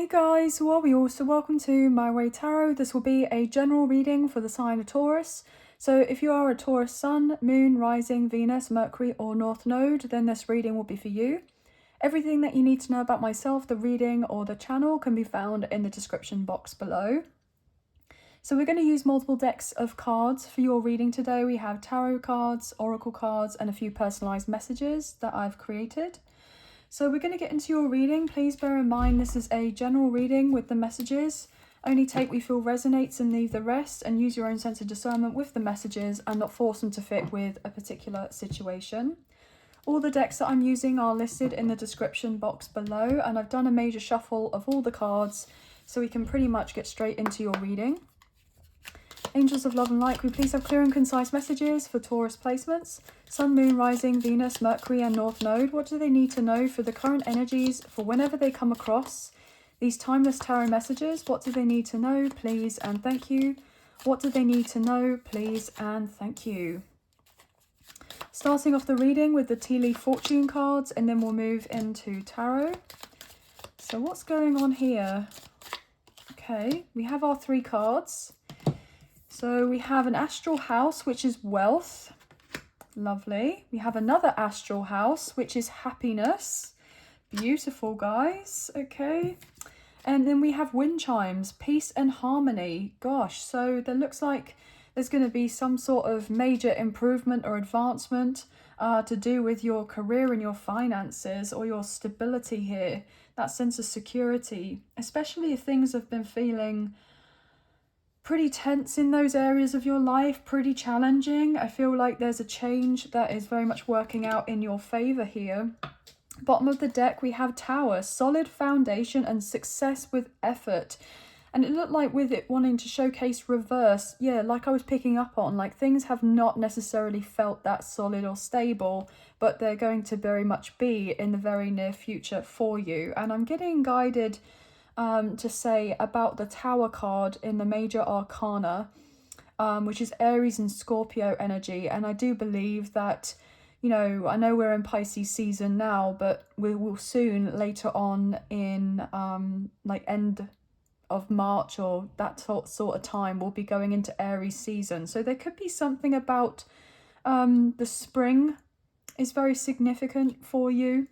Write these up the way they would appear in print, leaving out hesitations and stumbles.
Hey guys, how are we all? So welcome to Muse Tarot. This will be a general reading for the sign of Taurus. So if you are a Taurus sun, moon, rising, Venus, Mercury or North Node, then this reading will be for you. Everything that you need to know about myself, the reading or the channel can be found in the description box below. So we're going to use multiple decks of cards for your reading today. We have tarot cards, oracle cards and a few personalized messages that I've created. So we're going to get into your reading. Please bear in mind this is a general reading with the messages. Only take what you feel resonates and leave the rest, and use your own sense of discernment with the messages and not force them to fit with a particular situation. All the decks that I'm using are listed in the description box below, and I've done a major shuffle of all the cards so we can pretty much get straight into your reading. Angels of love and light, could we please have clear and concise messages for Taurus placements? Sun, Moon, Rising, Venus, Mercury and North Node. What do they need to know for the current energies for whenever they come across these timeless tarot messages? What do they need to know, please and thank you? What do they need to know, please and thank you? Starting off the reading with the tea leaf fortune cards, and then we'll move into tarot. So what's going on here? Okay, we have our three cards. So we have an astral house, which is wealth. Lovely. We have another astral house, which is happiness. Beautiful, guys. Okay. And then we have wind chimes, peace and harmony. Gosh, so there looks like there's going to be some sort of major improvement or advancement to do with your career and your finances or your stability here. That sense of security, especially if things have been feeling pretty tense in those areas of your life, pretty challenging. I feel like there's a change that is very much working out in your favor here. Bottom of the deck, we have Tower, solid foundation and success with effort. And it looked like with it wanting to showcase reverse, yeah, like I was picking up on, like things have not necessarily felt that solid or stable, but they're going to very much be in the very near future for you. And I'm getting guided to say about the Tower card in the major arcana, which is Aries and Scorpio energy. And I do believe that, you know, I know we're in Pisces season now, but we will soon later on in like end of March or that sort of time, we'll be going into Aries season. So there could be something about the spring is very significant for you.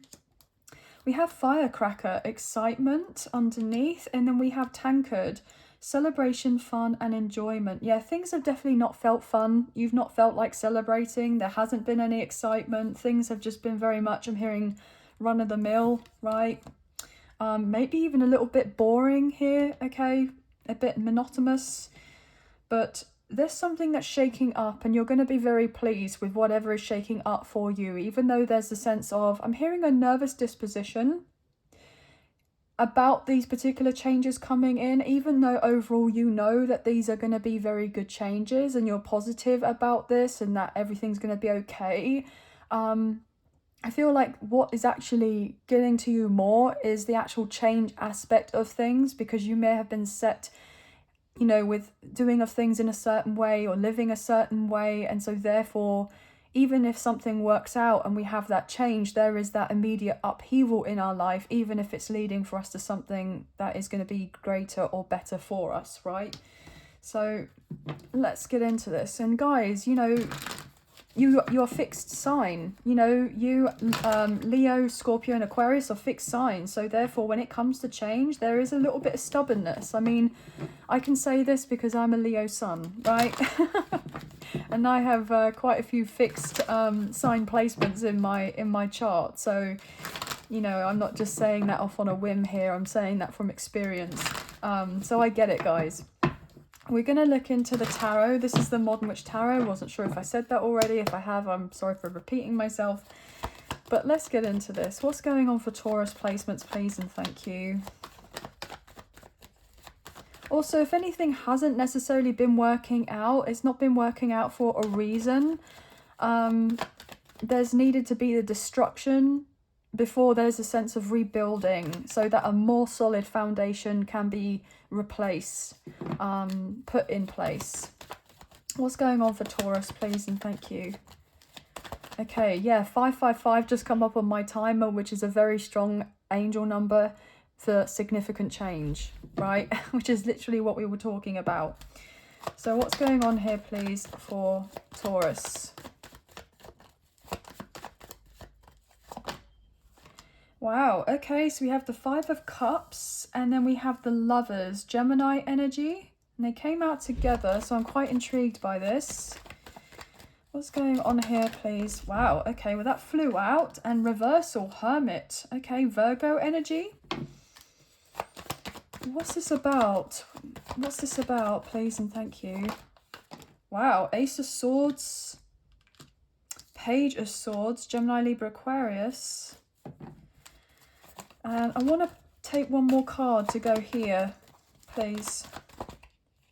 We have firecracker, excitement underneath, and then we have tankard, celebration, fun and enjoyment. Yeah, things have definitely not felt fun. You've not felt like celebrating. There hasn't been any excitement. Things have just been very much, I'm hearing, run of the mill, right? Maybe even a little bit boring here, okay? A bit monotonous, but there's something that's shaking up and you're going to be very pleased with whatever is shaking up for you, even though there's a sense of, I'm hearing a nervous disposition about these particular changes coming in, even though overall you know that these are going to be very good changes and you're positive about this and that everything's going to be okay. I feel like what is actually getting to you more is the actual change aspect of things, because you may have been set, you know, with doing of things in a certain way or living a certain way. And so therefore, even if something works out and we have that change, there is that immediate upheaval in our life, even if it's leading for us to something that is going to be greater or better for us, right? So let's get into this. And guys, you know, you're fixed sign, you know, you Leo, Scorpio and Aquarius are fixed signs. So therefore, when it comes to change, there is a little bit of stubbornness. I mean, I can say this because I'm a Leo sun, right? And I have quite a few fixed sign placements in my chart. So, you know, I'm not just saying that off on a whim here. I'm saying that from experience. So I get it, guys. We're going to look into the tarot. This is the Modern Witch Tarot. Wasn't sure if I said that already. If I have, I'm sorry for repeating myself. But let's get into this. What's going on for Taurus placements, please and thank you. Also, if anything hasn't necessarily been working out, it's not been working out for a reason. There's needed to be the destruction before there's a sense of rebuilding, so that a more solid foundation can be replaced, put in place. What's going on for Taurus, please and thank you. Okay, yeah, 555 just come up on my timer, which is a very strong angel number. for significant change, right? Which is literally what we were talking about. So what's going on here, please, for Taurus? Wow, okay, so we have the Five of Cups, and then we have the Lovers, Gemini energy, and they came out together, so I'm quite intrigued by this. What's going on here, please? Wow, okay, well that flew out, and reversal, Hermit. Okay, Virgo energy. What's this about? What's this about, please and thank you? Wow, Ace of Swords, Page of Swords, Gemini, Libra, Aquarius. And I want to take one more card to go here, please.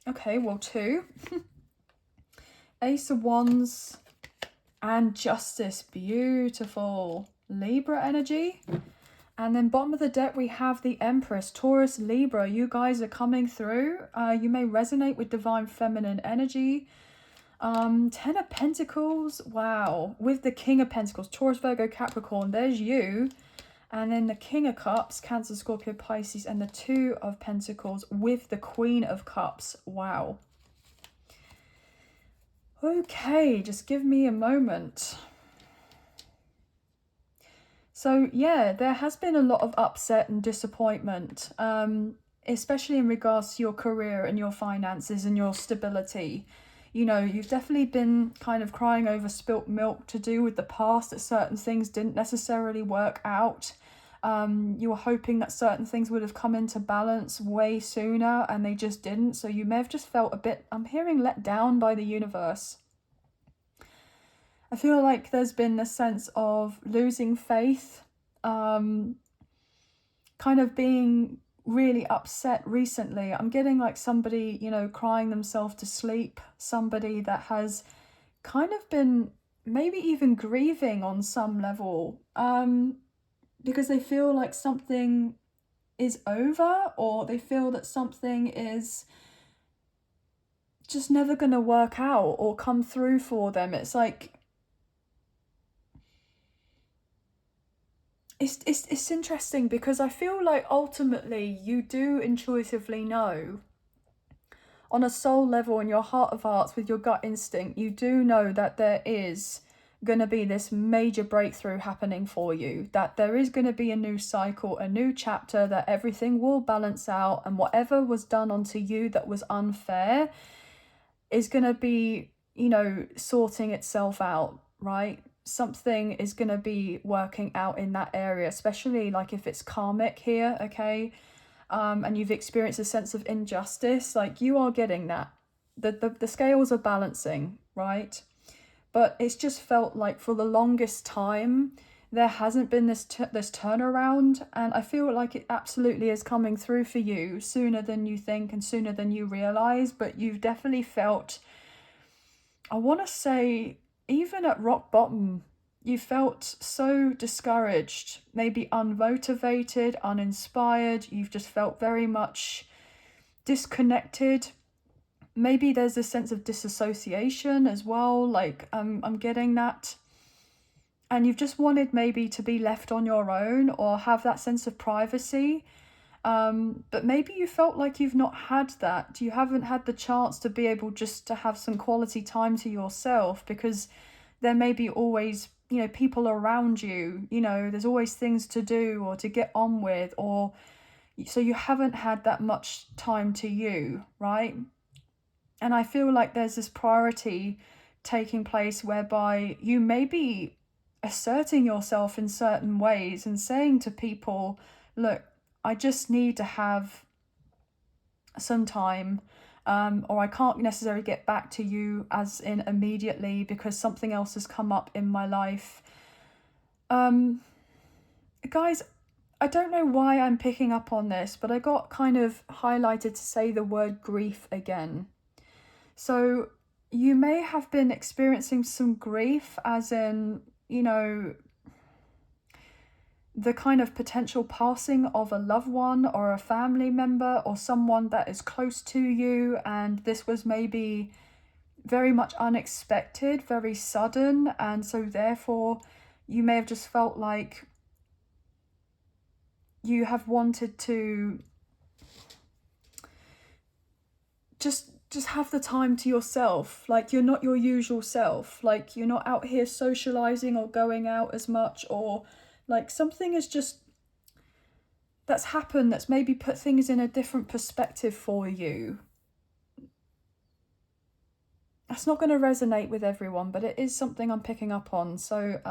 Okay, well, 2. Ace of Wands and Justice. Beautiful. Libra energy. And then bottom of the deck, we have the Empress, Taurus, Libra. You guys are coming through. You may resonate with divine feminine energy. 10 of Pentacles. Wow. With the King of Pentacles, Taurus, Virgo, Capricorn. There's you. And then the King of Cups, Cancer, Scorpio, Pisces, and the 2 of Pentacles with the Queen of Cups. Wow. Okay, just give me a moment. So yeah, there has been a lot of upset and disappointment, especially in regards to your career and your finances and your stability. You know, you've definitely been kind of crying over spilt milk to do with the past, that certain things didn't necessarily work out. You were hoping that certain things would have come into balance way sooner and they just didn't. So you may have just felt a bit, I'm hearing, let down by the universe. I feel like there's been this sense of losing faith, kind of being really upset recently. I'm getting like somebody, you know, crying themselves to sleep, somebody that has kind of been maybe even grieving on some level, because they feel like something is over, or they feel that something is just never going to work out or come through for them. It's like, it's interesting because I feel like ultimately you do intuitively know on a soul level, in your heart of hearts, with your gut instinct, you do know that there is going to be this major breakthrough happening for you, that there is going to be a new cycle, a new chapter, that everything will balance out, and whatever was done onto you that was unfair is going to be, you know, sorting itself out, right? Something is going to be working out in that area, especially like if it's karmic here, okay? And you've experienced a sense of injustice, like you are getting that. The scales are balancing, right? But it's just felt like for the longest time, there hasn't been this turnaround. And I feel like it absolutely is coming through for you sooner than you think and sooner than you realize. But you've definitely felt, I want to say, even at rock bottom, you felt so discouraged, maybe unmotivated, uninspired. You've just felt very much disconnected. Maybe there's a sense of disassociation as well, like I'm getting that. And you've just wanted maybe to be left on your own or have that sense of privacy. But maybe you felt like you've not had that. You haven't had the chance to be able just to have some quality time to yourself, because there may be always, you know, people around you, you know, there's always things to do or to get on with, or so you haven't had that much time to you, right? And I feel like there's this priority taking place whereby you may be asserting yourself in certain ways and saying to people, look, I just need to have some time, or I can't necessarily get back to you as in immediately because something else has come up in my life. Guys, I don't know why I'm picking up on this, but I got kind of highlighted to say the word grief again. So you may have been experiencing some grief, as in, you know, the kind of potential passing of a loved one or a family member or someone that is close to you, and this was maybe very much unexpected, very sudden, and so therefore you may have just felt like you have wanted to just have the time to yourself. Like, you're not your usual self. Like, you're not out here socializing or going out as much, or like something is just that's happened that's maybe put things in a different perspective for you. That's not going to resonate with everyone, but it is something I'm picking up on. So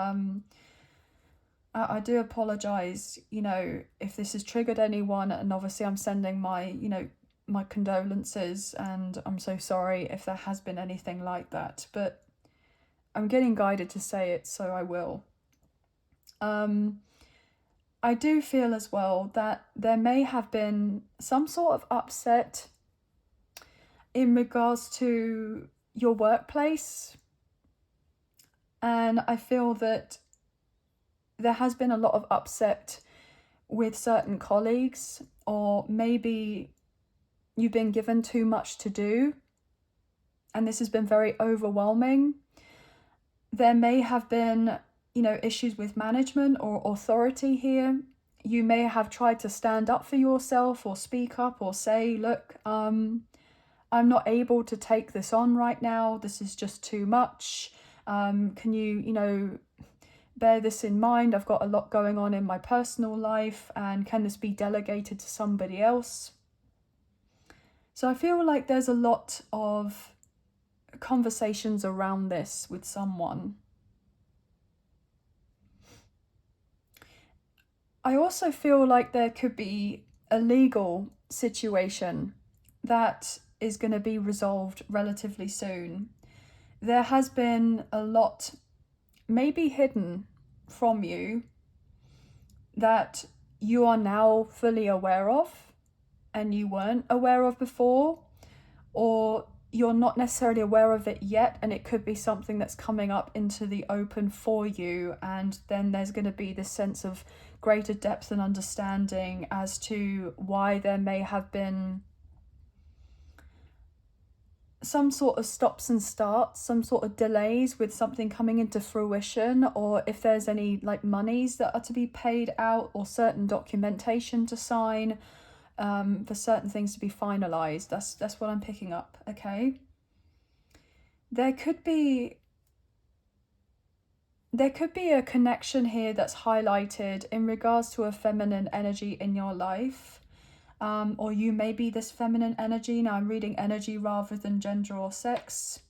I do apologize, you know, if this has triggered anyone, and obviously I'm sending my, you know, my condolences, and I'm so sorry if there has been anything like that, but I'm getting guided to say it, so I will. I do feel as well that there may have been some sort of upset in regards to your workplace, and I feel that there has been a lot of upset with certain colleagues, or maybe you've been given too much to do and this has been very overwhelming. There may have been, you know, issues with management or authority here. You may have tried to stand up for yourself or speak up or say, look, I'm not able to take this on right now. This is just too much. Can you, you know, bear this in mind? I've got a lot going on in my personal life, and can this be delegated to somebody else? So I feel like there's a lot of conversations around this with someone. I also feel like there could be a legal situation that is going to be resolved relatively soon. There has been a lot maybe hidden from you that you are now fully aware of and you weren't aware of before, or you're not necessarily aware of it yet, and it could be something that's coming up into the open for you, and then there's going to be this sense of greater depth and understanding as to why there may have been some sort of stops and starts, some sort of delays with something coming into fruition, or if there's any like monies that are to be paid out or certain documentation to sign, for certain things to be finalized. That's what I'm picking up. Okay, there could be a connection here that's highlighted in regards to a feminine energy in your life. Or you may be this feminine energy. Now I'm reading energy rather than gender or sex.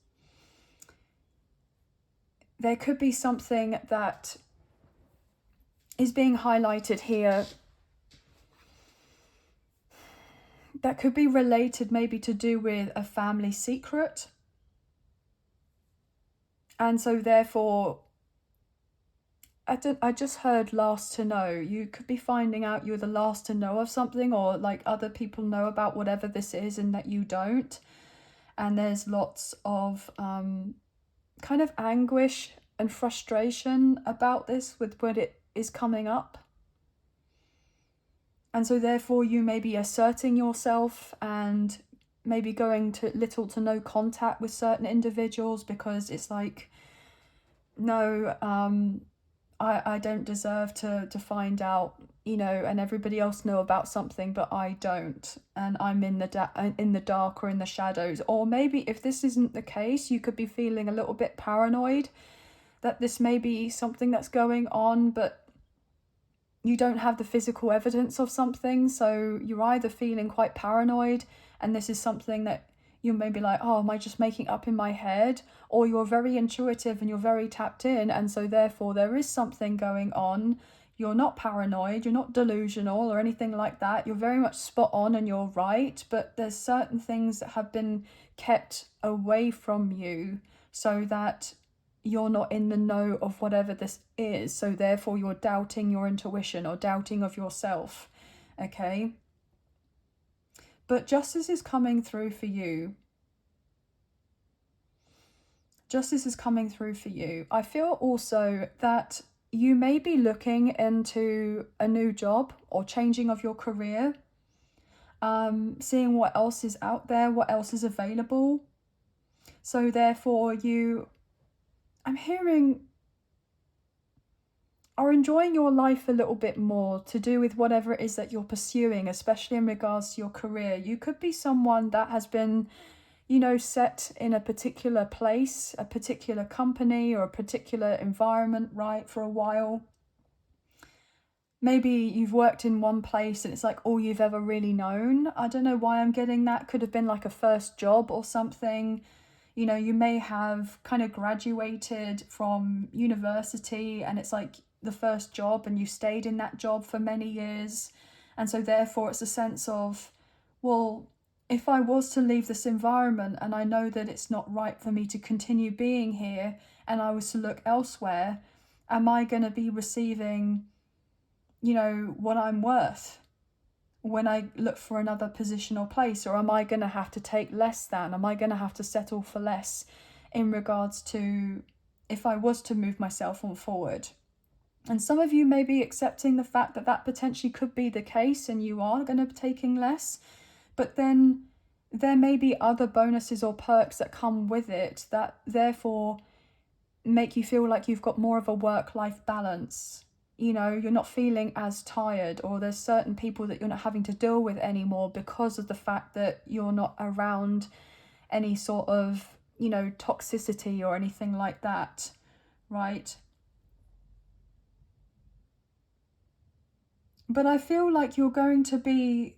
There could be something that is being highlighted here that could be related maybe to do with a family secret. And so therefore, I just heard last to know. You could be finding out you're the last to know of something, or like other people know about whatever this is and that you don't. And there's lots of kind of anguish and frustration about this with when it is coming up. And so therefore you may be asserting yourself and maybe going to little to no contact with certain individuals, because it's like, no, I don't deserve to find out, you know, and everybody else know about something, but I don't, and I'm in the dark or in the shadows. Or maybe if this isn't the case, you could be feeling a little bit paranoid that this may be something that's going on, but you don't have the physical evidence of something. So you're either feeling quite paranoid and this is something that you may be like, oh, am I just making up in my head? Or you're very intuitive and you're very tapped in, and so therefore there is something going on. You're not paranoid, you're not delusional or anything like that. You're very much spot on and you're right, but there's certain things that have been kept away from you so that you're not in the know of whatever this is. So therefore you're doubting your intuition or doubting of yourself. Okay? But justice is coming through for you. Justice is coming through for you. I feel also that you may be looking into a new job or changing of your career, seeing what else is out there, what else is available. So therefore I'm hearing are enjoying your life a little bit more, to do with whatever it is that you're pursuing, especially in regards to your career. You could be someone that has been, you know, set in a particular place, a particular company, or a particular environment, right, for a while. Maybe you've worked in one place and it's like all you've ever really known. I don't know why I'm getting that. Could have been like a first job or something. You know, you may have kind of graduated from university and it's like the first job and you stayed in that job for many years. And so therefore it's a sense of, well, if I was to leave this environment and I know that it's not right for me to continue being here and I was to look elsewhere, am I going to be receiving, you know, what I'm worth when I look for another position or place? Or am I going to have to take less than? Am I going to have to settle for less in regards to if I was to move myself on forward? And some of you may be accepting the fact that that potentially could be the case and you are going to be taking less. But then there may be other bonuses or perks that come with it that therefore make you feel like you've got more of a work-life balance. You know, you're not feeling as tired, or there's certain people that you're not having to deal with anymore because of the fact that you're not around any sort of, you know, toxicity or anything like that, right? But I feel like you're going to be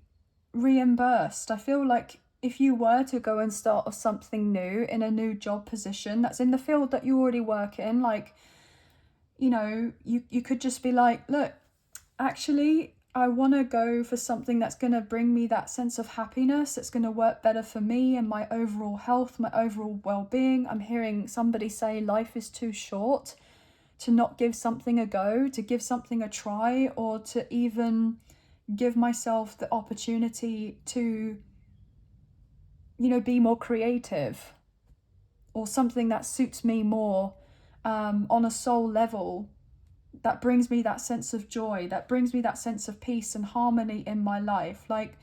reimbursed. I feel like if you were to go and start something new in a new job position that's in the field that you already work in, like, you know, you could just be like, look, actually, I want to go for something that's going to bring me that sense of happiness, that's going to work better for me and my overall health, my overall well-being. I'm hearing somebody say life is too short to not give something a go, to give something a try, or to even give myself the opportunity to, you know, be more creative, or something that suits me more on a soul level, that brings me that sense of joy, that brings me that sense of peace and harmony in my life. Like,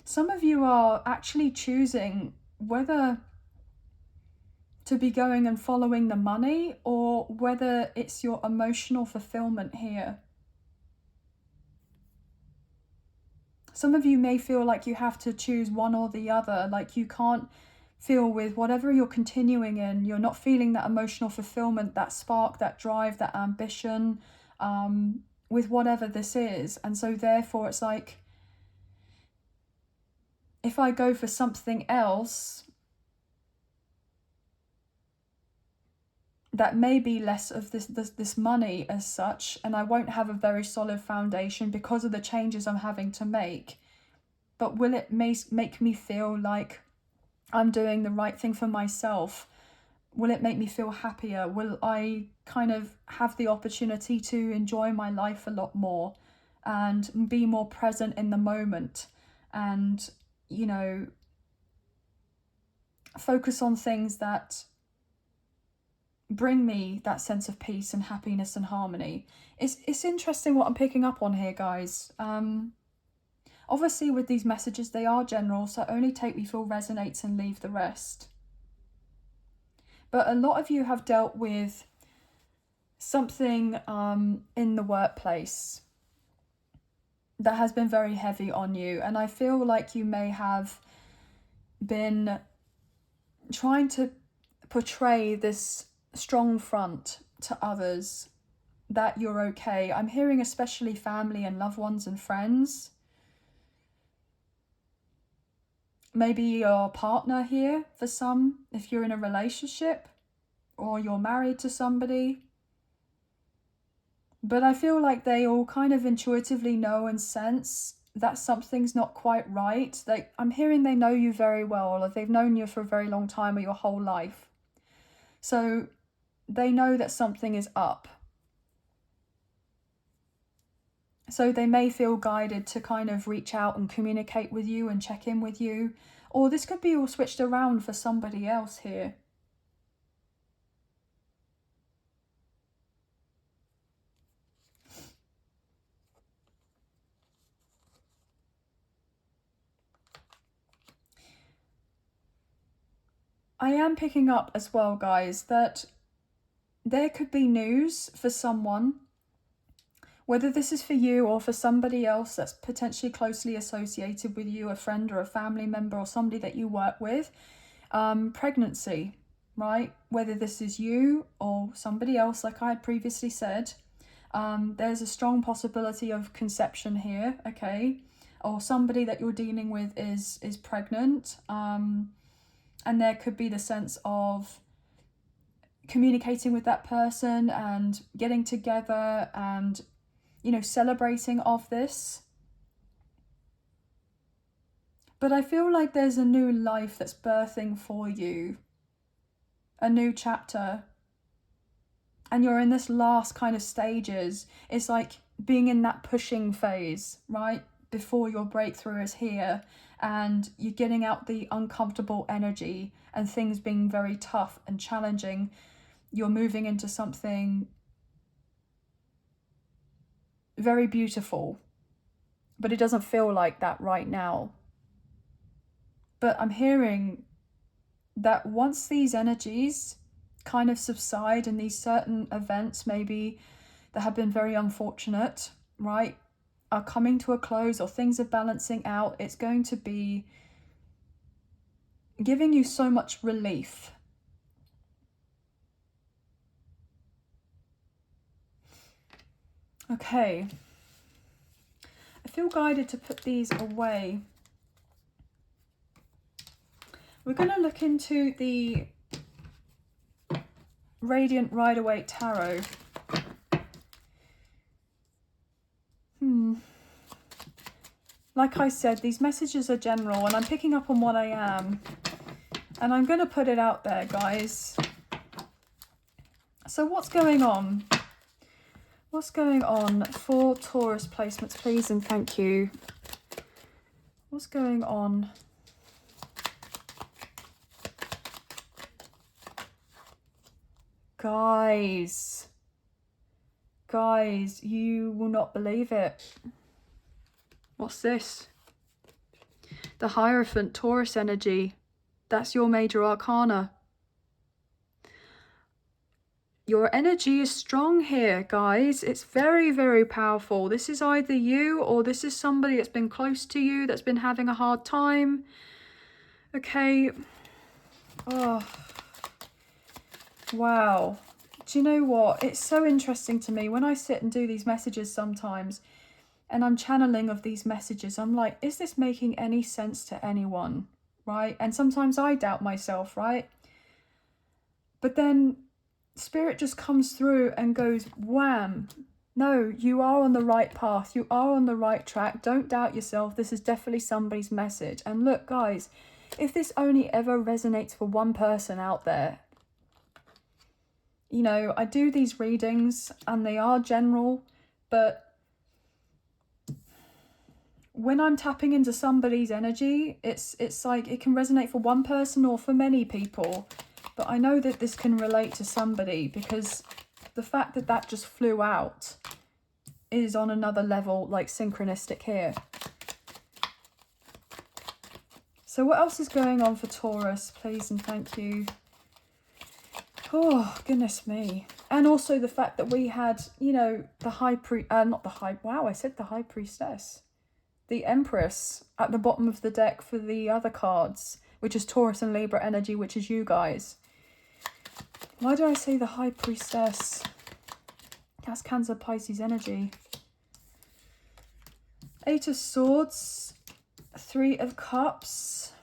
some of you are actually choosing whether to be going and following the money or whether it's your emotional fulfillment here. Some of you may feel like you have to choose one or the other, like you can't feel with whatever you're continuing in, you're not feeling that emotional fulfillment, that spark, that drive, that ambition, with whatever this is. And so therefore it's like, if I go for something else that may be less of this money as such, and I won't have a very solid foundation because of the changes I'm having to make, but will it make me feel like I'm doing the right thing for myself? Will it make me feel happier? Will I kind of have the opportunity to enjoy my life a lot more and be more present in the moment and, you know, focus on things that bring me that sense of peace and happiness and harmony? It's interesting what I'm picking up on here, guys. Obviously with these messages, they are general, so only take me for resonates and leave the rest. But a lot of you have dealt with something in the workplace that has been very heavy on you. And I feel like you may have been trying to portray this strong front to others that you're okay. I'm hearing especially family and loved ones and friends. Maybe your partner here for some, if you're in a relationship, or you're married to somebody. But I feel like they all kind of intuitively know and sense that something's not quite right. I'm hearing they know you very well, or they've known you for a very long time or your whole life. So they know that something is up. So they may feel guided to kind of reach out and communicate with you and check in with you. Or this could be all switched around for somebody else here. I am picking up as well, guys, that there could be news for someone Whether this is for you or for somebody else that's potentially closely associated with you, a friend or a family member or somebody that you work with. Pregnancy, right? Whether this is you or somebody else, like I had previously said, there's a strong possibility of conception here, okay? Or somebody that you're dealing with is pregnant, and there could be the sense of communicating with that person and getting together and, you know, celebrating of this. But I feel like there's a new life that's birthing for you, a new chapter. And you're in this last kind of stages. It's like being in that pushing phase, right? Before your breakthrough is here, and you're getting out the uncomfortable energy and things being very tough and challenging. You're moving into something very beautiful, but it doesn't feel like that right now. But I'm hearing that once these energies kind of subside and these certain events maybe that have been very unfortunate, right, are coming to a close or things are balancing out, it's going to be giving you so much relief. Okay. I feel guided to put these away. We're going to look into the Radiant Rider-Waite Tarot. Like I said, these messages are general and I'm picking up on what I am. And I'm going to put it out there, guys. So what's going on? What's going on for Taurus placements, please and thank you. What's going on? Guys, you will not believe it. What's this? The Hierophant, Taurus energy. That's your major arcana. Your energy is strong here, guys. It's very, very powerful. This is either you or this is somebody that's been close to you, that's been having a hard time. Okay. Oh. Wow. Do you know what? It's so interesting to me when I sit and do these messages sometimes and I'm channeling of these messages. I'm like, is this making any sense to anyone? Right? And sometimes I doubt myself, right? But then Spirit just comes through and goes, wham. No, you are on the right path. You are on the right track. Don't doubt yourself. This is definitely somebody's message. And look, guys, if this only ever resonates for one person out there, you know, I do these readings and they are general, but when I'm tapping into somebody's energy, it's like it can resonate for one person or for many people. But I know that this can relate to somebody because the fact that that just flew out is on another level, like synchronistic here. So what else is going on for Taurus, please and thank you. Oh, goodness me. And also the fact that we had, you know, the High Priestess. The Empress at the bottom of the deck for the other cards, which is Taurus and Libra energy, which is you guys. Why do I say the High Priestess? That's Cancer, Pisces energy. Eight of Swords, Three of Cups.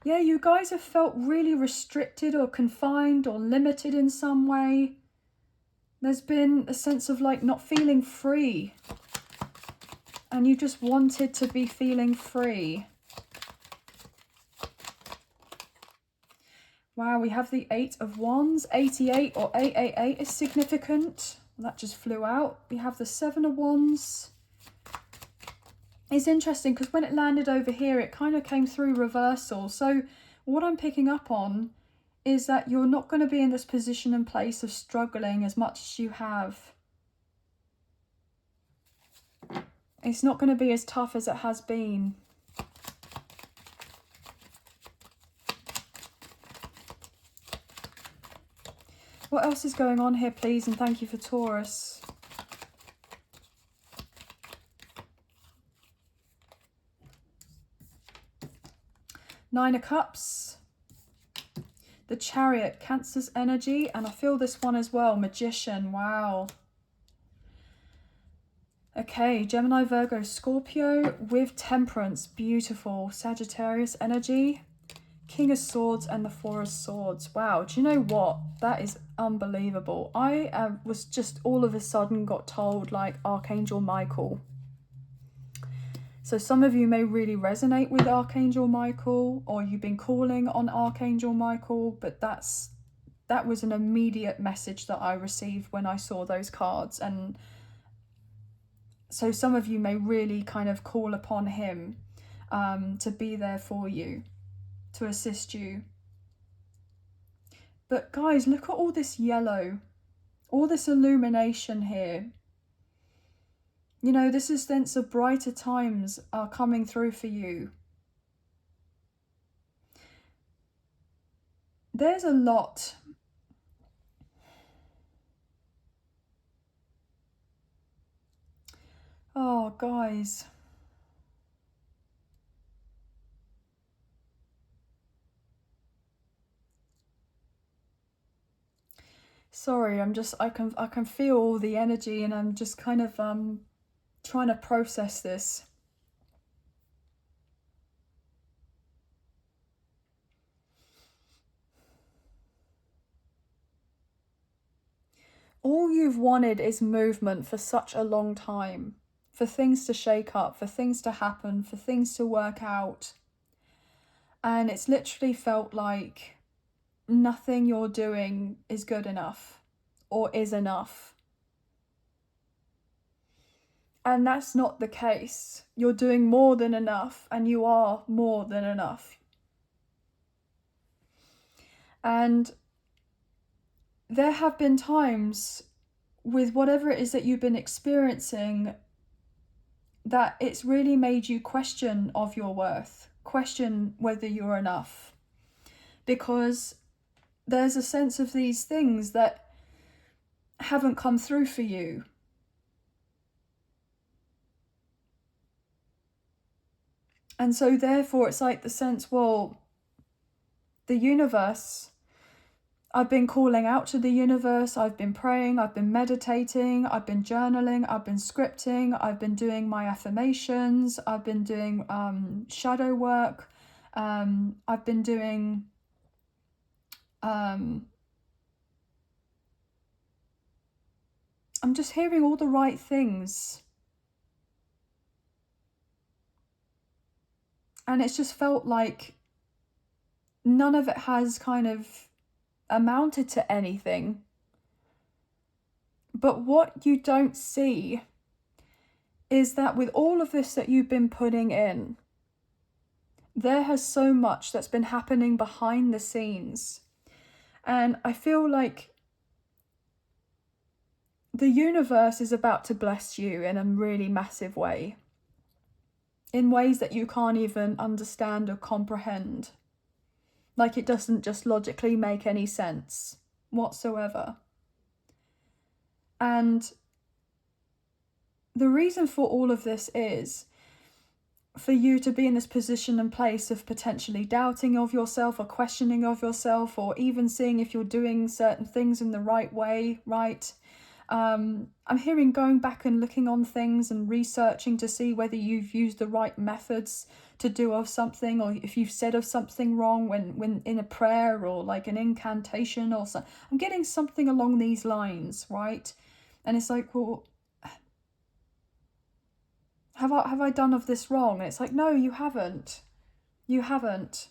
Yeah, you guys have felt really restricted or confined or limited in some way. There's been a sense of like not feeling free. And you just wanted to be feeling free. Wow, we have the Eight of Wands. 88 or 888 is significant. That just flew out. We have the Seven of Wands. It's interesting because when it landed over here, it kind of came through reversal. So what I'm picking up on is that you're not going to be in this position and place of struggling as much as you have. It's not going to be as tough as it has been. What else is going on here, please? And thank you for Taurus. Nine of Cups. The Chariot, Cancer's energy. And I feel this one as well. Magician. Wow. Okay, Gemini, Virgo, Scorpio with Temperance. Beautiful. Sagittarius energy. King of Swords and the Four of Swords. Wow, do you know what? That is unbelievable. I was just all of a sudden got told like Archangel Michael. So some of you may really resonate with Archangel Michael, or you've been calling on Archangel Michael, but that was an immediate message that I received when I saw those cards. And so some of you may really kind of call upon him to be there for you, to assist you. But guys, look at all this yellow, all this illumination here. You know, this is sense of brighter times are coming through for you. There's a lot. Oh, guys. Sorry, I can feel all the energy, and I'm just kind of trying to process this. All you've wanted is movement for such a long time, for things to shake up, for things to happen, for things to work out. And it's literally felt like nothing you're doing is good enough or is enough. And that's not the case. You're doing more than enough, and you are more than enough. And there have been times with whatever it is that you've been experiencing that it's really made you question of your worth, question whether you're enough. Because there's a sense of these things that haven't come through for you. And so therefore it's like the sense, well, the universe, I've been calling out to the universe, I've been praying, I've been meditating, I've been journaling, I've been scripting, I've been doing my affirmations, I've been doing shadow work, I've been doing I'm just hearing all the right things. And it's just felt like none of it has kind of amounted to anything. But what you don't see is that with all of this that you've been putting in, there has so much that's been happening behind the scenes. And I feel like the universe is about to bless you in a really massive way, in ways that you can't even understand or comprehend. Like, it doesn't just logically make any sense whatsoever. And the reason for all of this is for you to be in this position and place of potentially doubting of yourself or questioning of yourself, or even seeing if you're doing certain things in the right way, right? I'm hearing going back and looking on things and researching to see whether you've used the right methods to do of something, or if you've said of something wrong when in a prayer or like an incantation or something. I'm getting something along these lines, right? And it's like, well, have I done of this wrong? And it's like, no, you haven't. You haven't.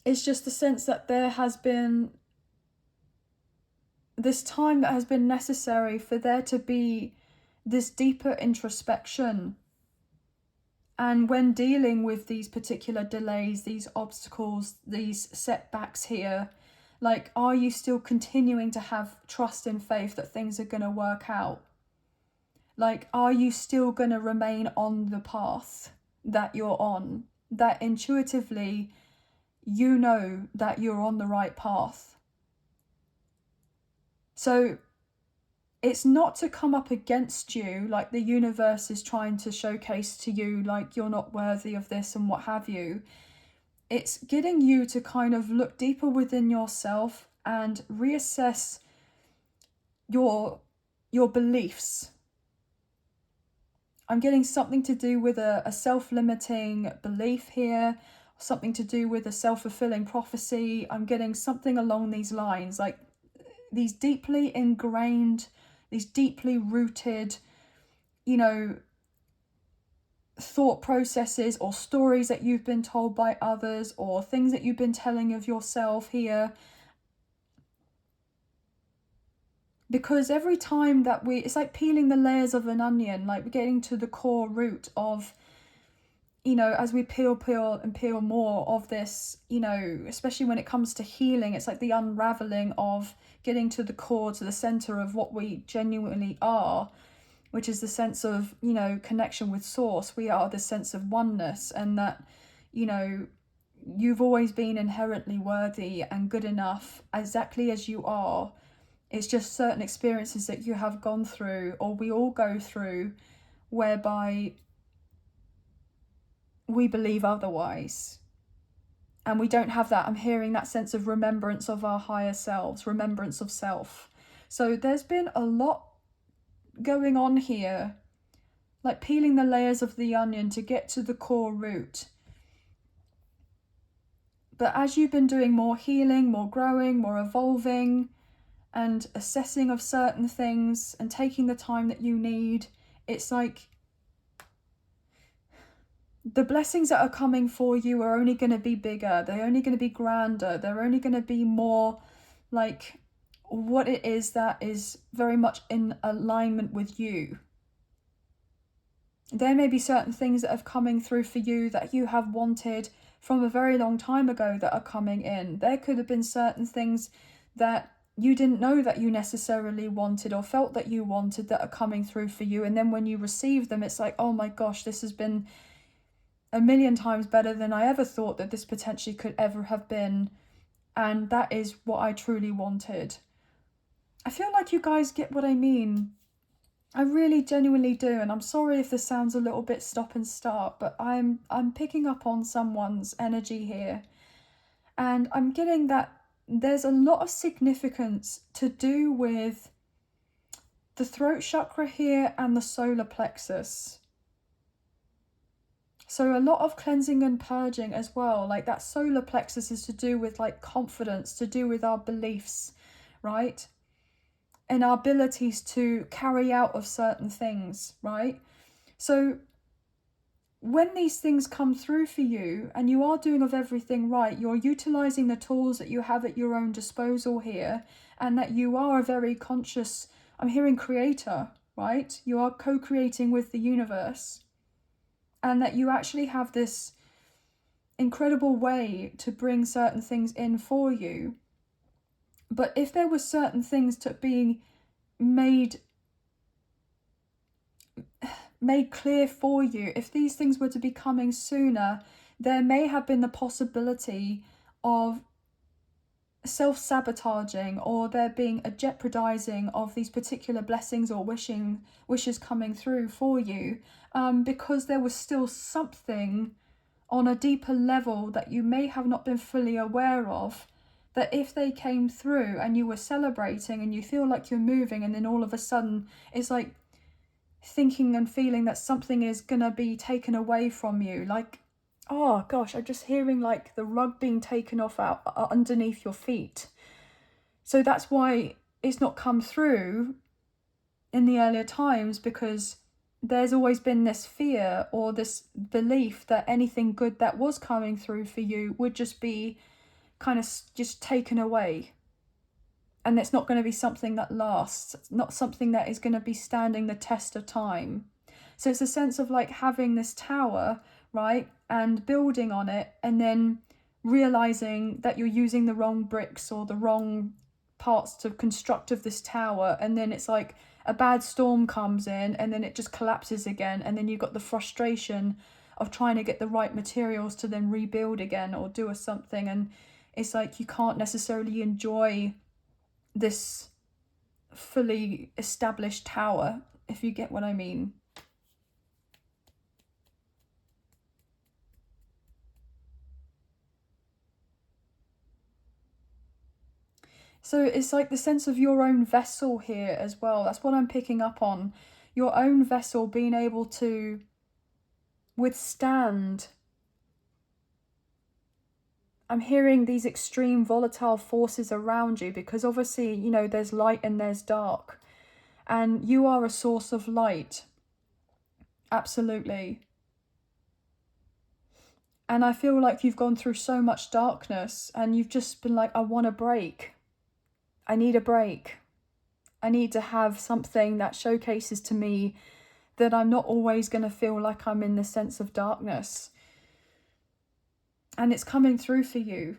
It's just the sense that there has been this time that has been necessary for there to be this deeper introspection. And when dealing with these particular delays, these obstacles, these setbacks here, like, are you still continuing to have trust and faith that things are going to work out? Like, are you still going to remain on the path that you're on? That intuitively you know that you're on the right path. So it's not to come up against you, like the universe is trying to showcase to you, like you're not worthy of this and what have you. It's getting you to kind of look deeper within yourself and reassess your beliefs. I'm getting something to do with a self-limiting belief here, something to do with a self-fulfilling prophecy. I'm getting something along these lines, like these deeply ingrained, these deeply rooted, you know, thought processes or stories that you've been told by others or things that you've been telling of yourself here. Because every time that it's like peeling the layers of an onion, like we're getting to the core root of, you know, as we peel and peel more of this, you know, especially when it comes to healing, it's like the unraveling of getting to the core, to the center of what we genuinely are, which is the sense of, you know, connection with source. We are the sense of oneness, and that, you know, you've always been inherently worthy and good enough exactly as you are. It's just certain experiences that you have gone through, or we all go through, whereby we believe otherwise. And we don't have that. I'm hearing that sense of remembrance of our higher selves, remembrance of self. So there's been a lot going on here, like peeling the layers of the onion to get to the core root. But as you've been doing more healing, more growing, more evolving, and assessing of certain things and taking the time that you need, it's like the blessings that are coming for you are only going to be bigger. They're only going to be grander. They're only going to be more like what it is that is very much in alignment with you. There may be certain things that are coming through for you that you have wanted from a very long time ago that are coming in. There could have been certain things that you didn't know that you necessarily wanted or felt that you wanted that are coming through for you. And then when you receive them, it's like, oh my gosh, this has been a million times better than I ever thought that this potentially could ever have been. And that is what I truly wanted. I feel like you guys get what I mean. I really genuinely do. And I'm sorry if this sounds a little bit stop and start, but I'm picking up on someone's energy here. And I'm getting that there's a lot of significance to do with the throat chakra here and the solar plexus. So a lot of cleansing and purging as well. Like that solar plexus is to do with like confidence, to do with our beliefs, right? And our abilities to carry out of certain things, right? So when these things come through for you and you are doing of everything right, you're utilizing the tools that you have at your own disposal here, and that you are a very conscious, I'm hearing creator, right? You are co-creating with the universe, and that you actually have this incredible way to bring certain things in for you. But if there were certain things to being made clear for you, if these things were to be coming sooner, there may have been the possibility of self-sabotaging, or there being a jeopardizing of these particular blessings or wishes coming through for you, because there was still something on a deeper level that you may have not been fully aware of, that if they came through and you were celebrating and you feel like you're moving, and then all of a sudden it's like thinking and feeling that something is gonna be taken away from you, like, oh gosh, I'm just hearing like the rug being taken off out underneath your feet. So that's why it's not come through in the earlier times, because there's always been this fear or this belief that anything good that was coming through for you would just be kind of just taken away. And it's not going to be something that lasts. It's not something that is going to be standing the test of time. So it's a sense of like having this tower, right? And building on it, and then realizing that you're using the wrong bricks or the wrong parts to construct of this tower. And then it's like a bad storm comes in and then it just collapses again. And then you've got the frustration of trying to get the right materials to then rebuild again or do something. And it's like you can't necessarily enjoy this fully established tower, if you get what I mean. So it's like the sense of your own vessel here as well. That's what I'm picking up on. Your own vessel being able to withstand. I'm hearing these extreme volatile forces around you, because obviously, you know, there's light and there's dark. And you are a source of light. Absolutely. And I feel like you've gone through so much darkness and you've just been like, I want a break. I need a break. I need to have something that showcases to me that I'm not always going to feel like I'm in the sense of darkness. And it's coming through for you.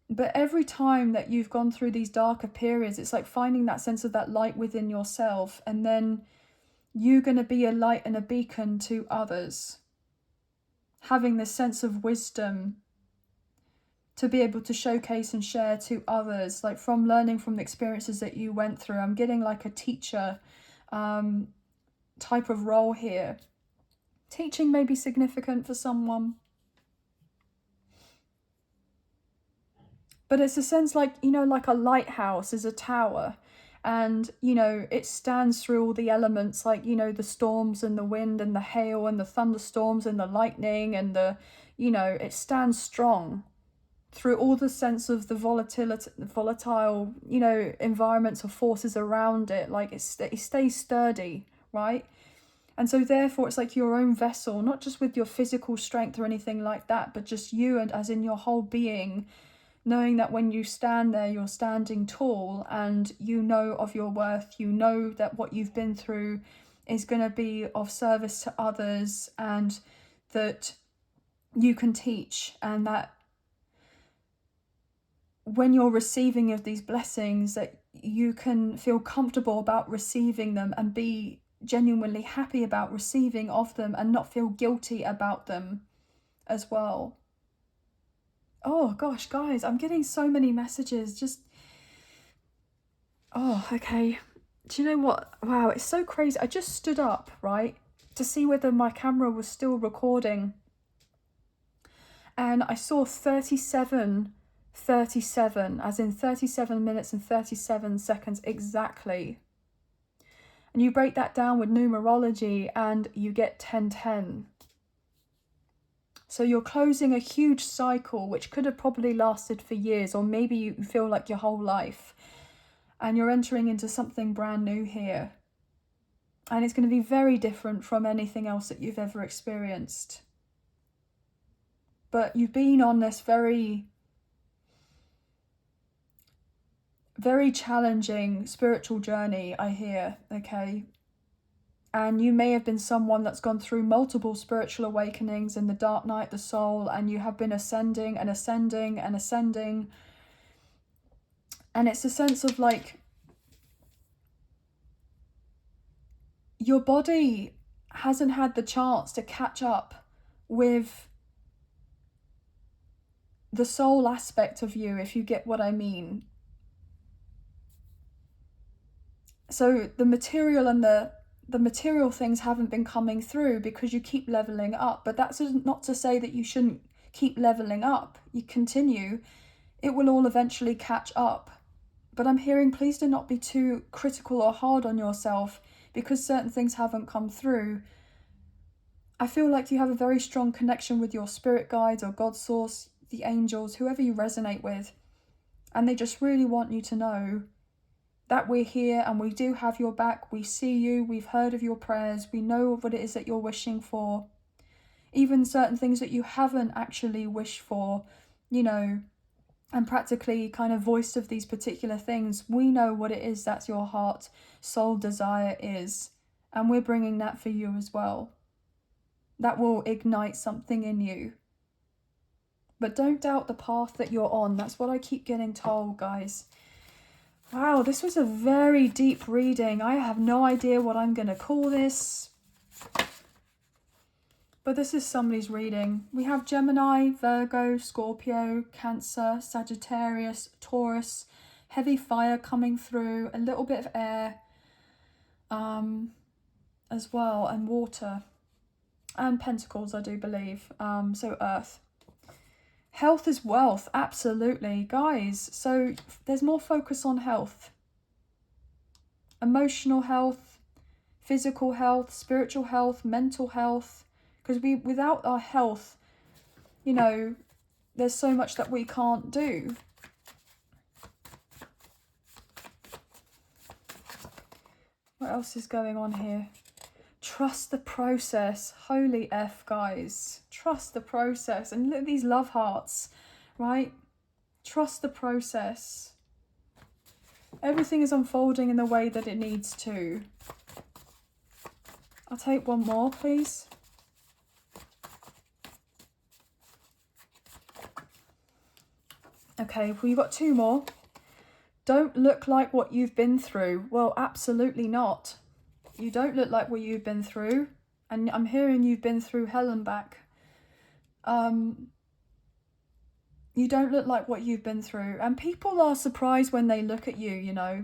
But every time that you've gone through these darker periods, it's like finding that sense of that light within yourself. And then you're going to be a light and a beacon to others. Having this sense of wisdom to be able to showcase and share to others, like from learning from the experiences that you went through. I'm getting like a teacher type of role here. Teaching may be significant for someone. But it's a sense like, you know, like a lighthouse is a tower. And, you know, it stands through all the elements, like, you know, the storms and the wind and the hail and the thunderstorms and the lightning and the, you know, it stands strong through all the sense of the volatile, you know, environments or forces around it. Like it stays sturdy, right? And so therefore it's like your own vessel, not just with your physical strength or anything like that, but just you, and as in your whole being, knowing that when you stand there, you're standing tall and you know of your worth. You know that what you've been through is going to be of service to others, and that you can teach, and that when you're receiving of these blessings, that you can feel comfortable about receiving them and be genuinely happy about receiving of them and not feel guilty about them as well. Oh gosh, guys, I'm getting so many messages. Just, oh, okay. Do you know what? Wow, it's so crazy. I just stood up, right, to see whether my camera was still recording. And I saw 37, as in 37 minutes and 37 seconds exactly. And you break that down with numerology and you get 1010. So you're closing a huge cycle which could have probably lasted for years, or maybe you feel like your whole life. And you're entering into something brand new here. And it's going to be very different from anything else that you've ever experienced. But you've been on this very, very challenging spiritual journey, I hear, okay? And you may have been someone that's gone through multiple spiritual awakenings in the dark night, the soul, and you have been ascending and ascending and ascending. And it's a sense of like, your body hasn't had the chance to catch up with the soul aspect of you, if you get what I mean. So the material and the material things haven't been coming through because you keep leveling up. But that's not to say that you shouldn't keep leveling up. You continue. It will all eventually catch up. But I'm hearing, please do not be too critical or hard on yourself because certain things haven't come through. I feel like you have a very strong connection with your spirit guides or God source, the angels, whoever you resonate with. And they just really want you to know that we're here and we do have your back. We see you, we've heard of your prayers, we know what it is that you're wishing for. Even certain things that you haven't actually wished for, you know, and practically kind of voiced of these particular things, we know what it is that's your heart, soul desire is. And we're bringing that for you as well. That will ignite something in you. But don't doubt the path that you're on. That's what I keep getting told, guys. Wow, this was a very deep reading. I have no idea what I'm going to call this. But this is somebody's reading. We have Gemini, Virgo, Scorpio, Cancer, Sagittarius, Taurus, heavy fire coming through, a little bit of air as well, and water, and pentacles, I do believe, so earth. Health is wealth, absolutely, guys. So there's more focus on health, emotional health, physical health, spiritual health, mental health, because without our health, you know, there's so much that we can't do. What else is going on here? Trust the process. Holy F, guys. Trust the process. And look at these love hearts, right? Trust the process. Everything is unfolding in the way that it needs to. I'll take one more, please. Okay, well, you've got two more. Don't look like what you've been through. Well, absolutely not. You don't look like what you've been through. And I'm hearing you've been through hell and back. You don't look like what you've been through. And people are surprised when they look at you, you know.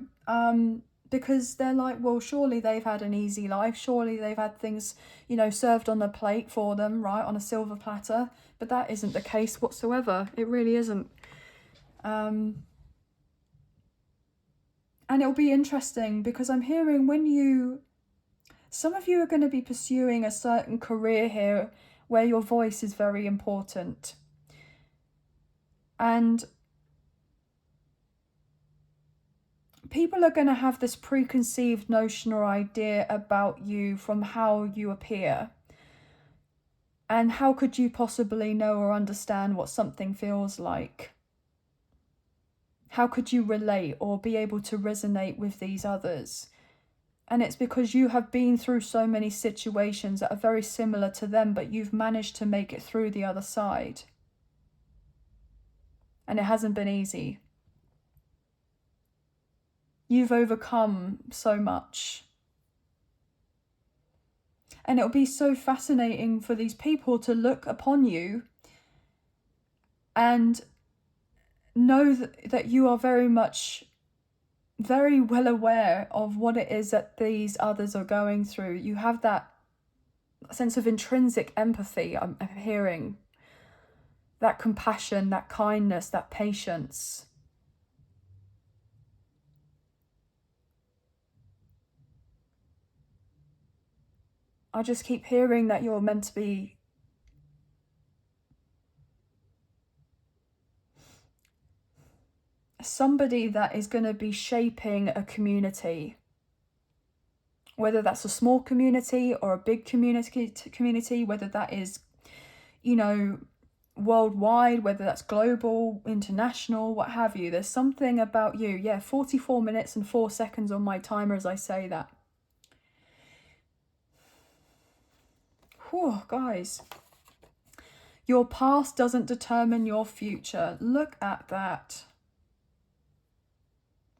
Because they're like, well, surely they've had an easy life. Surely they've had things, you know, served on a plate for them, right? On a silver platter. But that isn't the case whatsoever. It really isn't. And it'll be interesting because I'm hearing some of you are going to be pursuing a certain career here where your voice is very important. And people are going to have this preconceived notion or idea about you from how you appear. And how could you possibly know or understand what something feels like? How could you relate or be able to resonate with these others? And it's because you have been through so many situations that are very similar to them, but you've managed to make it through the other side. And it hasn't been easy. You've overcome so much. And it'll be so fascinating for these people to look upon you and know that you are very well aware of what it is that these others are going through. You have that sense of intrinsic empathy, I'm hearing. That compassion, that kindness, that patience. I just keep hearing that you're meant to be somebody that is going to be shaping a community, whether that's a small community or a big community, whether that is, you know, worldwide, whether that's global, international, what have you. There's something about you. Yeah, 44 minutes and 4 seconds on my timer as I say that. Whew, guys. Your past doesn't determine your future. Look at that.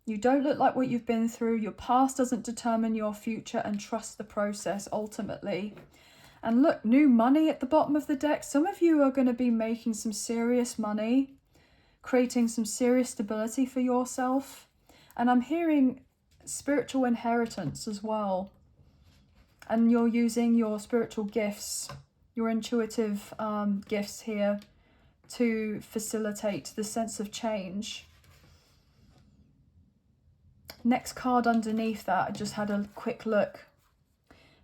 You don't look like what you've been through. Your past doesn't determine your future, and trust the process ultimately. And look, new money at the bottom of the deck. Some of you are going to be making some serious money, creating some serious stability for yourself. And I'm hearing spiritual inheritance as well. And you're using your spiritual gifts, your intuitive gifts here to facilitate the sense of change. Next card underneath that, I just had a quick look.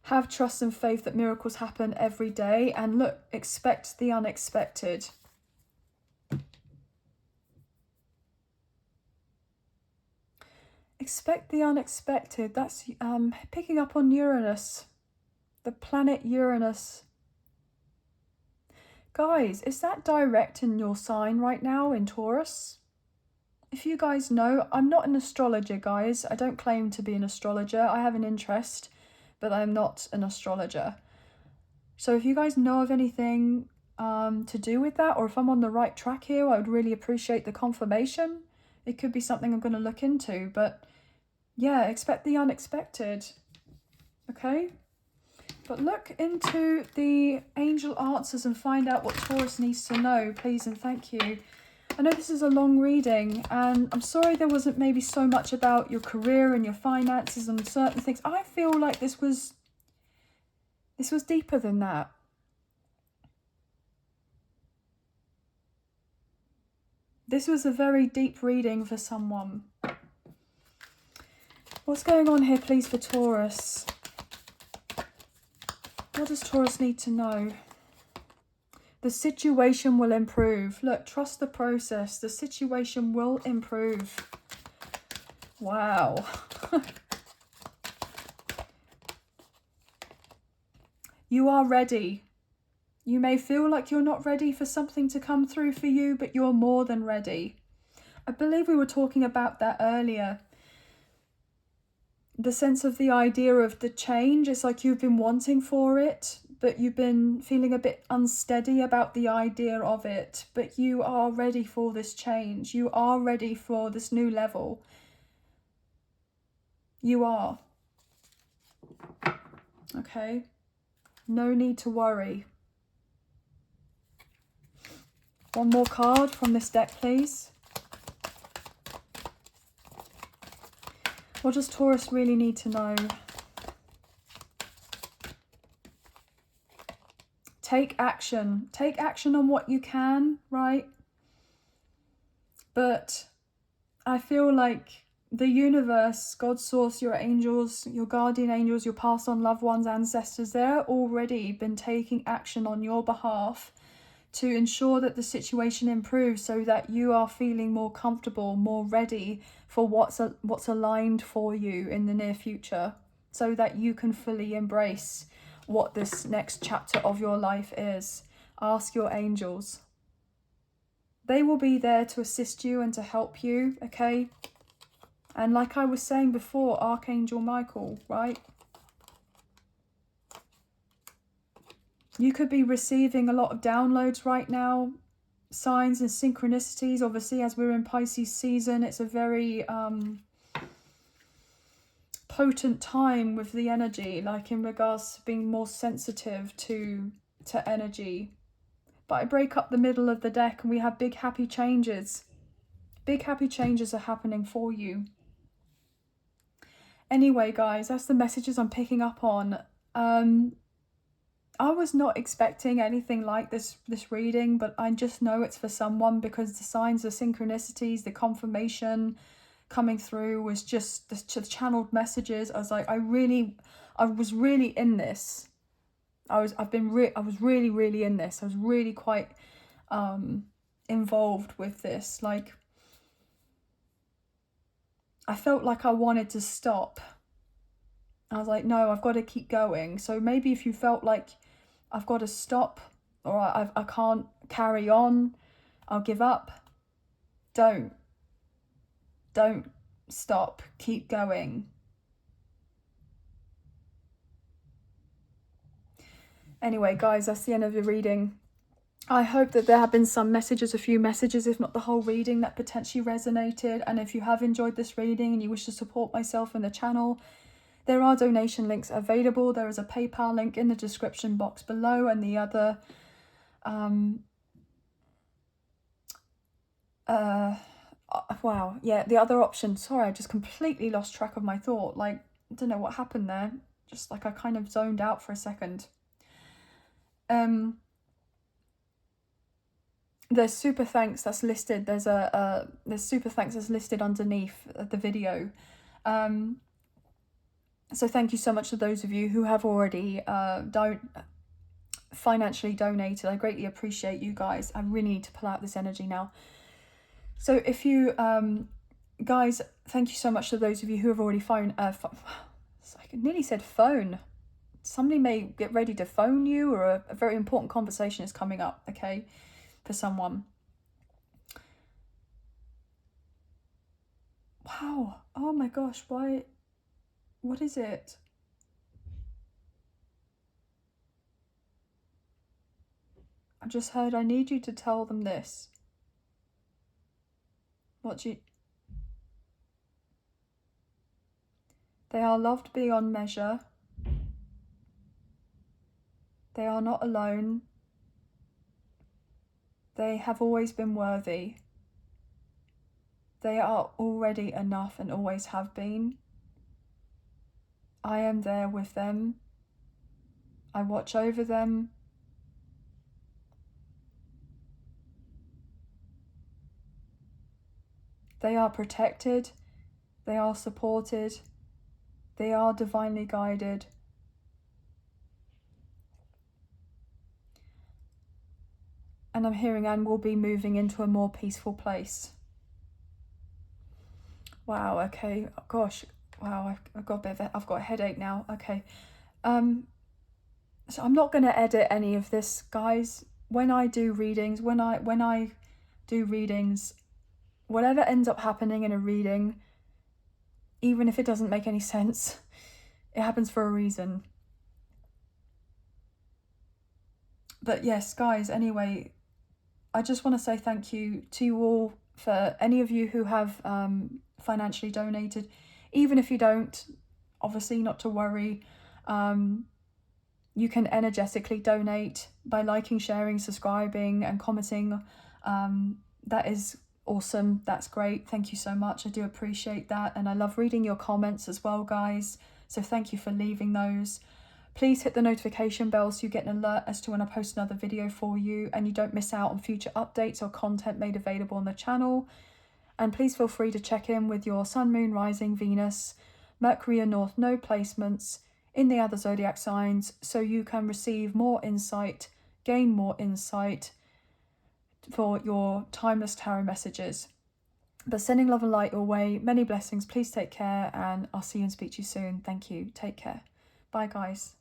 Have trust and faith that miracles happen every day. And look, expect the unexpected. Expect the unexpected. That's picking up on Uranus, the planet Uranus. Guys, is that direct in your sign right now in Taurus? If you guys know, I'm not an astrologer, guys. I don't claim to be an astrologer. I have an interest, but I'm not an astrologer. So if you guys know of anything to do with that, or if I'm on the right track here, I would really appreciate the confirmation. It could be something I'm going to look into, but yeah, expect the unexpected. Okay? But look into the angel answers and find out what Taurus needs to know, please and thank you. I know this is a long reading, and I'm sorry there wasn't maybe so much about your career and your finances and certain things. I feel like this was deeper than that. This was a very deep reading for someone. What's going on here, please, for Taurus? What does Taurus need to know? The situation will improve. Look, trust the process. The situation will improve. Wow. You are ready. You may feel like you're not ready for something to come through for you, but you're more than ready. I believe we were talking about that earlier. The sense of the idea of the change. It's like you've been wanting for it, but you've been feeling a bit unsteady about the idea of it. But you are ready for this change. You are ready for this new level. You are. Okay. No need to worry. One more card from this deck, please. What does Taurus really need to know? Take action. Take action on what you can, right? But I feel like the universe, God, source, your angels, your guardian angels, your past on loved ones, ancestors, they're already been taking action on your behalf to ensure that the situation improves, so that you are feeling more comfortable, more ready for what's aligned for you in the near future, so that you can fully embrace what this next chapter of your life is. Ask your angels. They will be there to assist you and to help you, okay? And like I was saying before, Archangel Michael, right? You could be receiving a lot of downloads right now, signs and synchronicities. Obviously, as we're in Pisces season, it's a very potent time with the energy, like in regards to being more sensitive to energy. But I break up the middle of the deck and we have big happy changes. Big happy changes are happening for you. Anyway, guys, that's the messages I'm picking up on. I was not expecting anything like this reading, but I just know it's for someone, because the signs, the synchronicities, the confirmation coming through was just the channeled messages. I was like, I was really in this. I was really in this. I was really quite involved with this. Like, I felt like I wanted to stop. I was like, no, I've got to keep going. So maybe if you felt like I've got to stop, or I can't carry on, I'll give up, don't stop, keep going. Anyway, guys, that's the end of the reading. I hope that there have been some messages, a few messages, if not the whole reading, that potentially resonated. And if you have enjoyed this reading and you wish to support myself and the channel, there are donation links available. There is a PayPal link in the description box below, and the other the other option. Sorry, I just completely lost track of my thought. Like, I don't know what happened there. Just like I kind of zoned out for a second. There's super thanks that's listed. There's super thanks that's listed underneath the video. So thank you so much to those of you who have already financially donated. I greatly appreciate you guys. I really need to pull out this energy now. So if you guys, thank you so much to those of you who have already I nearly said phone. Somebody may get ready to phone you, or a very important conversation is coming up, okay, for someone. Wow. Oh my gosh, why? What is it? I just heard, I need you to tell them this. They are loved beyond measure. They are not alone. They have always been worthy. They are already enough and always have been. I am there with them. I watch over them. They are protected. They are supported. They are divinely guided. And I'm hearing and will be moving into a more peaceful place. Wow, okay. Gosh, wow, I've got a headache now. Okay. So I'm not going to edit any of this, guys. When I do readings, when I do readings, whatever ends up happening in a reading, even if it doesn't make any sense, it happens for a reason. But yes, guys, anyway, I just want to say thank you to you all, for any of you who have financially donated. Even if you don't, obviously not to worry. You can energetically donate by liking, sharing, subscribing and commenting. That is awesome. That's great. Thank you so much. I do appreciate that. And I love reading your comments as well, guys. So thank you for leaving those. Please hit the notification bell so you get an alert as to when I post another video for you and you don't miss out on future updates or content made available on the channel. And please feel free to check in with your Sun, Moon, Rising, Venus, Mercury and North Node placements in the other zodiac signs so you can receive more insight, gain more insight for your timeless tarot messages. But sending love and light your way, many blessings. Please take care and I'll see you and speak to you soon. Thank you. Take care. Bye, guys.